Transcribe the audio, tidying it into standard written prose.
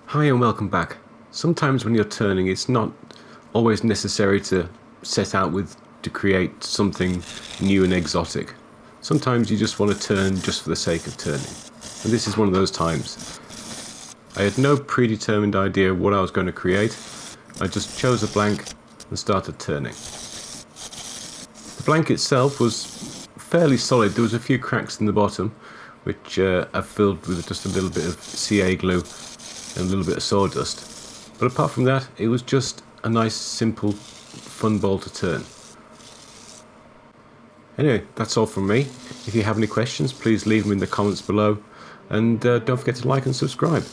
Hi and welcome back. Sometimes when you're turning, it's not always necessary to set out to create something new and exotic. Sometimes you just want to turn just for the sake of turning. And this is one of those times. I had no predetermined idea what I was going to create. I just chose a blank and started turning. The blank itself was fairly solid. There was a few cracks in the bottom, which I filled with just a little bit of CA glue and a little bit of sawdust. But apart from that, it was just a nice, simple, fun bowl to turn. Anyway, that's all from me. If you have any questions, please leave them in the comments below. And don't forget to like and subscribe.